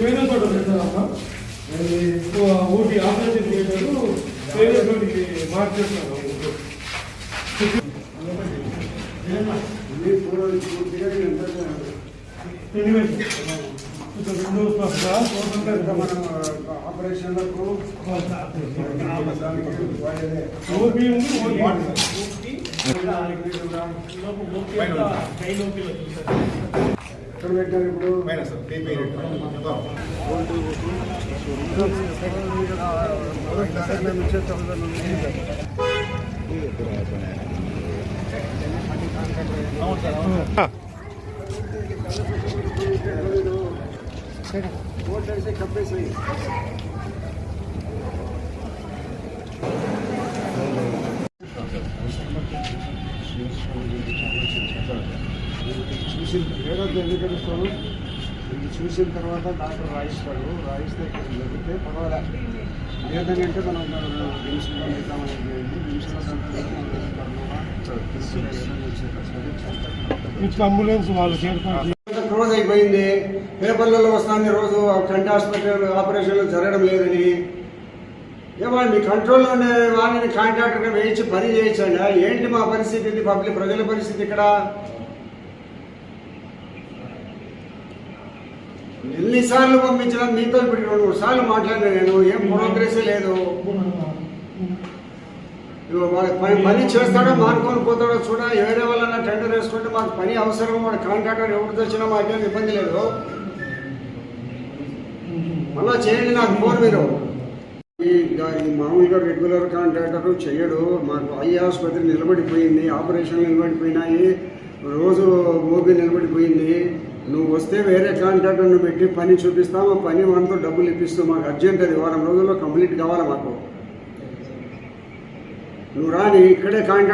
వేరే చోట పెట్టారమ్మా Ooty operation theatre వేరే చోటికి మార్చేస్తున్నారు. ఆపరేషన్లకు ఎక్కడ పెట్టారు ఇప్పుడు ఓట్లేసి కప్పేసి చూసిన ఎందుకు తెలుస్తాను ఇది చూసిన తర్వాత డాక్టర్ రాయిస్తాడు. రాయిస్తే ఇక్కడ జరిగితే పర్వాలేదు, లేదంటే మనం నిమిషంలో వెళ్తామనేది నిమిషంలో అంబులెన్స్ వాళ్ళు క్లోజ్ అయిపోయింది. పేపర్లలో వస్తుంది రోజు కంటి హాస్పిటల్ ఆపరేషన్లు జరగడం లేదని. ఏమో మీ కంట్రోల్లోనే వాళ్ళని కాంట్రాక్టర్గా వేయించి పని చేయించండి. ఏంటి మా పరిస్థితి, ఇది పబ్లిక్ ప్రజల పరిస్థితి ఇక్కడ. ఎన్నిసార్లు పంపించినా మీతో ఇప్పుడు 2-3 సార్లు మాట్లాడినా నేను, ఏం ప్రోగ్రెస్ లేదు. పని చేస్తాడో మానుకొని పోతాడో చూడ. వేరే వాళ్ళన్నా టెండర్ వేసుకుంటే మాకు పని అవసరం. వాడు కాంట్రాక్టర్ ఎవరితో వచ్చినా మాకేం ఇబ్బంది లేదు. మళ్ళా చేయండి నాకు ఫోన్ మీరు. ఈ మామూలుగా రెగ్యులర్ కాంట్రాక్టర్ చెయ్యడు. మాకు ఐ ఆసుపత్రి నిలబడిపోయింది, ఆపరేషన్లు నిలబడిపోయినాయి, రోజు ఓపీ నిలబడిపోయింది. నువ్వు వస్తే వేరే కాంట్రాక్టర్ను పెట్టి పని చూపిస్తాము, పని మనతో డబ్బులు ఇప్పిస్తావు. మాకు అర్జెంట్, అది వారం రోజుల్లో కంప్లీట్ కావాలి మాకు. నువ్వు రాని ఇక్కడే కాంట్రాక్ట్